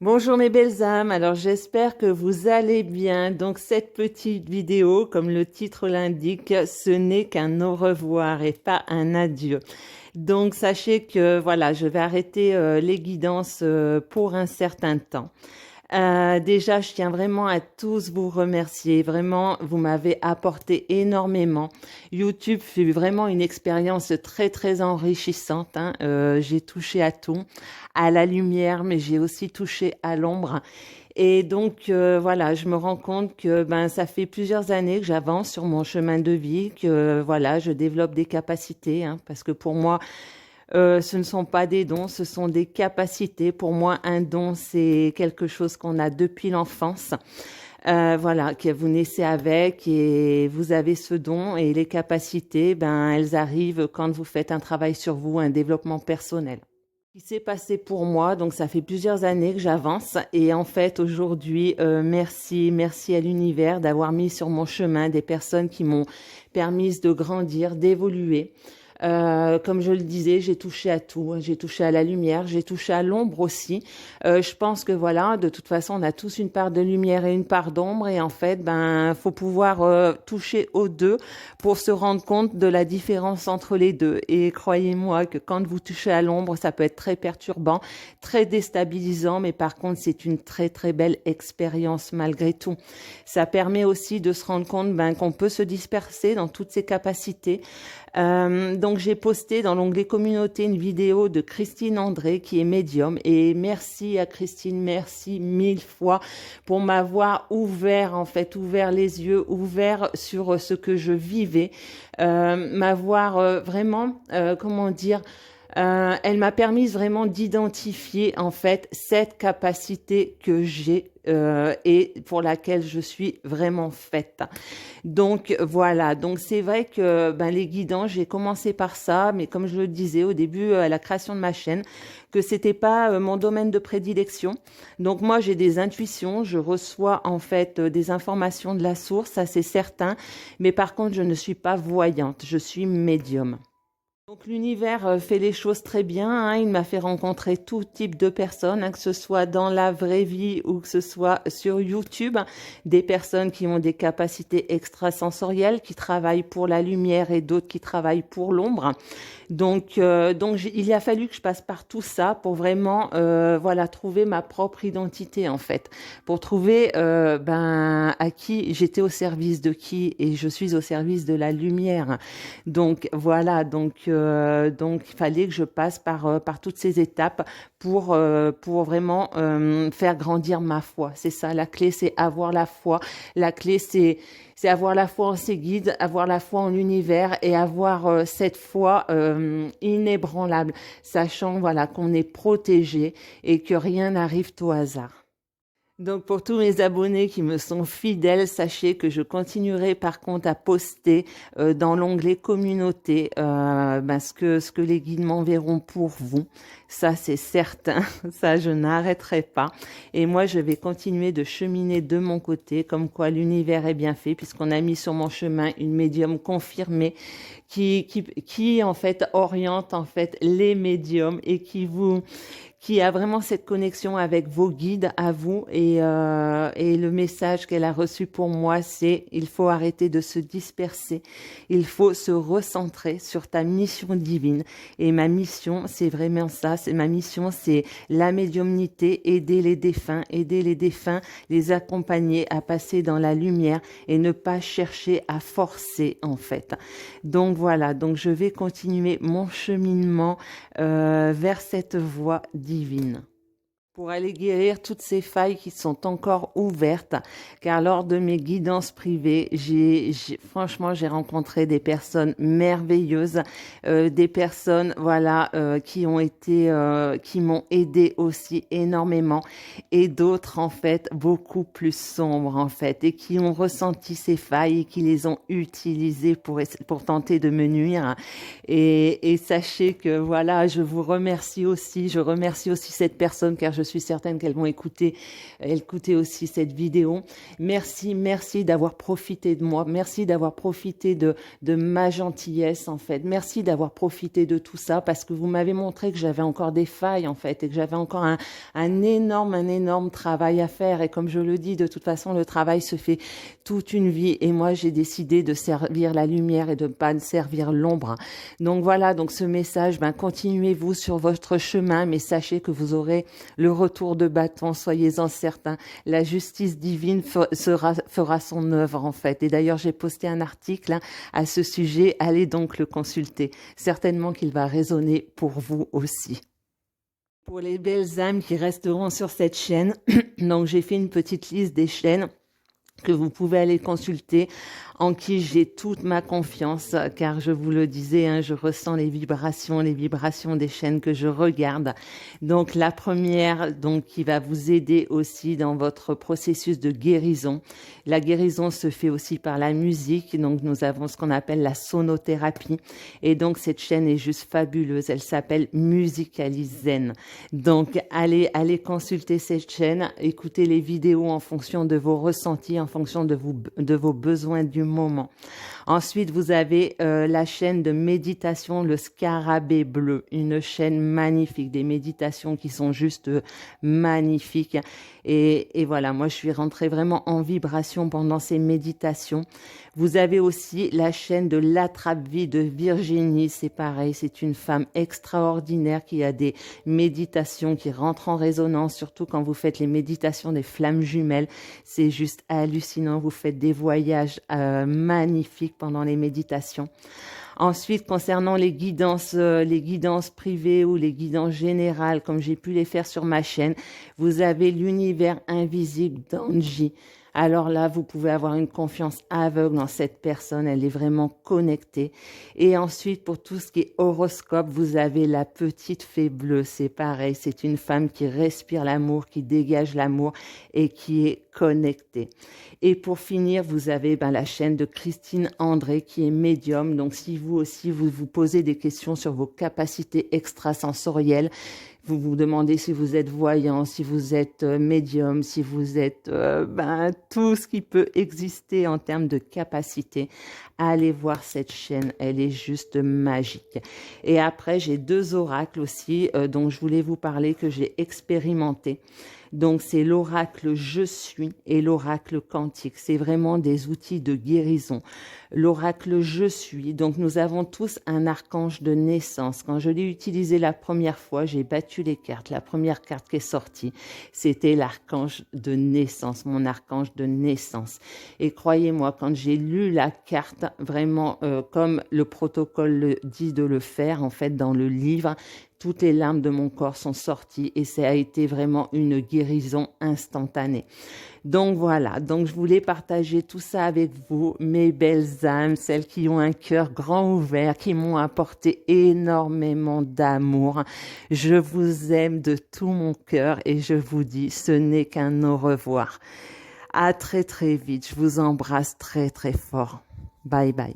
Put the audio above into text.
Bonjour mes belles âmes, alors j'espère que vous allez bien. Donc cette petite vidéo, comme le titre l'indique, ce n'est qu'un au revoir et pas un adieu. Donc sachez que voilà, je vais arrêter les guidances pour un certain temps. Déjà, je tiens vraiment à tous vous remercier. Vraiment, vous m'avez apporté énormément. YouTube fut vraiment une expérience très, très enrichissante, hein. J'ai touché à tout, à la lumière, mais j'ai aussi touché à l'ombre. Et donc, voilà, je me rends compte que ça fait plusieurs années que j'avance sur mon chemin de vie, que voilà, je développe des capacités, hein, parce que pour moi, ce ne sont pas des dons, ce sont des capacités. Pour moi, un don, c'est quelque chose qu'on a depuis l'enfance. Voilà, que vous naissez avec et vous avez ce don et les capacités, elles arrivent quand vous faites un travail sur vous, un développement personnel. Ce qui s'est passé pour moi, donc ça fait plusieurs années que j'avance et en fait aujourd'hui, merci à l'univers d'avoir mis sur mon chemin des personnes qui m'ont permis de grandir, d'évoluer. Comme je le disais, j'ai touché à tout. J'ai touché à la lumière, j'ai touché à l'ombre aussi. Je pense que voilà, de toute façon, on a tous une part de lumière et une part d'ombre, et en fait, faut pouvoir toucher aux deux pour se rendre compte de la différence entre les deux. Et croyez-moi que quand vous touchez à l'ombre, ça peut être très perturbant, très déstabilisant, mais par contre, c'est une très très belle expérience malgré tout. Ça permet aussi de se rendre compte qu'on peut se disperser dans toutes ses capacités. Donc j'ai posté dans l'onglet communauté une vidéo de Christine André qui est médium, et merci à Christine, merci mille fois pour m'avoir ouvert les yeux, ouvert sur ce que je vivais, m'avoir elle m'a permis vraiment d'identifier en fait cette capacité que j'ai et pour laquelle je suis vraiment faite. Donc voilà, donc c'est vrai que les guidants, j'ai commencé par ça, mais comme je le disais au début à la création de ma chaîne, que c'était pas mon domaine de prédilection. Donc moi j'ai des intuitions, je reçois en fait des informations de la source, ça c'est certain, mais par contre je ne suis pas voyante, je suis médium. Donc l'univers fait les choses très bien, hein. Il m'a fait rencontrer tout type de personnes, hein, que ce soit dans la vraie vie ou que ce soit sur YouTube, des personnes qui ont des capacités extrasensorielles, qui travaillent pour la lumière et d'autres qui travaillent pour l'ombre. Donc il a fallu que je passe par tout ça pour vraiment voilà, trouver ma propre identité en fait, pour trouver à qui j'étais, au service de qui, et je suis au service de la lumière. Donc voilà, donc il fallait que je passe par toutes ces étapes pour vraiment faire grandir ma foi. C'est ça, la clé, c'est avoir la foi. La clé, c'est avoir la foi en ses guides, avoir la foi en l'univers et avoir cette foi inébranlable, sachant voilà qu'on est protégé et que rien n'arrive au hasard. Donc pour tous mes abonnés qui me sont fidèles, sachez que je continuerai par contre à poster dans l'onglet communauté ce que les guides m'enverront pour vous. Ça c'est certain, ça je n'arrêterai pas. Et moi je vais continuer de cheminer de mon côté, comme quoi l'univers est bien fait, puisqu'on a mis sur mon chemin une médium confirmée qui en fait oriente en fait les médiums et qui a vraiment cette connexion avec vos guides à vous, et le message qu'elle a reçu pour moi, c'est: il faut arrêter de se disperser, il faut se recentrer sur ta mission divine. Et ma mission, c'est vraiment ça, c'est ma mission, c'est la médiumnité, aider les défunts, les accompagner à passer dans la lumière et ne pas chercher à forcer en fait. Donc voilà, donc je vais continuer mon cheminement vers cette voie divine, pour aller guérir toutes ces failles qui sont encore ouvertes, car lors de mes guidances privées, franchement, j'ai rencontré des personnes merveilleuses, des personnes, voilà, qui m'ont aidé aussi énormément, et d'autres, en fait, beaucoup plus sombres, en fait, et qui ont ressenti ces failles et qui les ont utilisées pour tenter de me nuire. Et sachez que, voilà, je remercie aussi cette personne, car je je suis certaine qu'elles vont écouter aussi cette vidéo. Merci d'avoir profité de moi. Merci d'avoir profité de ma gentillesse, en fait. Merci d'avoir profité de tout ça parce que vous m'avez montré que j'avais encore des failles, en fait, et que j'avais encore un énorme travail à faire. Et comme je le dis, de toute façon, le travail se fait toute une vie. Et moi, j'ai décidé de servir la lumière et de ne pas servir l'ombre. Donc voilà, donc ce message, continuez-vous sur votre chemin, mais sachez que vous aurez le retour de bâton, soyez-en certains. La justice divine fera son œuvre, en fait. Et d'ailleurs, j'ai posté un article à ce sujet, allez donc le consulter. Certainement qu'il va résonner pour vous aussi. Pour les belles âmes qui resteront sur cette chaîne, donc j'ai fait une petite liste des chaînes que vous pouvez aller consulter, en qui j'ai toute ma confiance, car je vous le disais, je ressens les vibrations des chaînes que je regarde. Donc la première, donc qui va vous aider aussi dans votre processus de guérison. La guérison se fait aussi par la musique, donc nous avons ce qu'on appelle la sonothérapie, et donc cette chaîne est juste fabuleuse. Elle s'appelle Musicalizen. Donc allez consulter cette chaîne, écoutez les vidéos en fonction de vos ressentis, en fonction de vos besoins du moment. Ensuite, vous avez la chaîne de méditation, le Scarabée bleu, une chaîne magnifique, des méditations qui sont juste magnifiques. Et voilà, moi je suis rentrée vraiment en vibration pendant ces méditations. Vous avez aussi la chaîne de l'Attrape-Vie de Virginie, c'est pareil, c'est une femme extraordinaire qui a des méditations qui rentrent en résonance, surtout quand vous faites les méditations des flammes jumelles, c'est juste hallucinant, vous faites des voyages magnifiques pendant les méditations. Ensuite, concernant les guidances privées ou les guidances générales, comme j'ai pu les faire sur ma chaîne, vous avez l'univers invisible d'Angie. Alors là, vous pouvez avoir une confiance aveugle en cette personne, elle est vraiment connectée. Et ensuite, pour tout ce qui est horoscope, vous avez la petite fée bleue, c'est pareil, c'est une femme qui respire l'amour, qui dégage l'amour et qui est connectée. Et pour finir, vous avez la chaîne de Christine André qui est médium. Donc si vous aussi, vous vous posez des questions sur vos capacités extrasensorielles, vous vous demandez si vous êtes voyant, si vous êtes médium, si vous êtes tout ce qui peut exister en termes de capacité, allez voir cette chaîne, elle est juste magique. Et après, j'ai 2 oracles aussi dont je voulais vous parler, que j'ai expérimenté. Donc, c'est l'oracle Je suis et l'oracle quantique. C'est vraiment des outils de guérison. L'oracle Je suis. Donc, nous avons tous un archange de naissance. Quand je l'ai utilisé la première fois, j'ai battu les cartes. La première carte qui est sortie, c'était l'archange de naissance, mon archange de naissance. Et croyez-moi, quand j'ai lu la carte, vraiment comme le protocole le dit de le faire, en fait, dans le livre, toutes les larmes de mon corps sont sorties et ça a été vraiment une guérison instantanée. Donc voilà, donc je voulais partager tout ça avec vous, mes belles âmes, celles qui ont un cœur grand ouvert, qui m'ont apporté énormément d'amour. Je vous aime de tout mon cœur et je vous dis, ce n'est qu'un au revoir. À très vite, je vous embrasse très fort. Bye bye.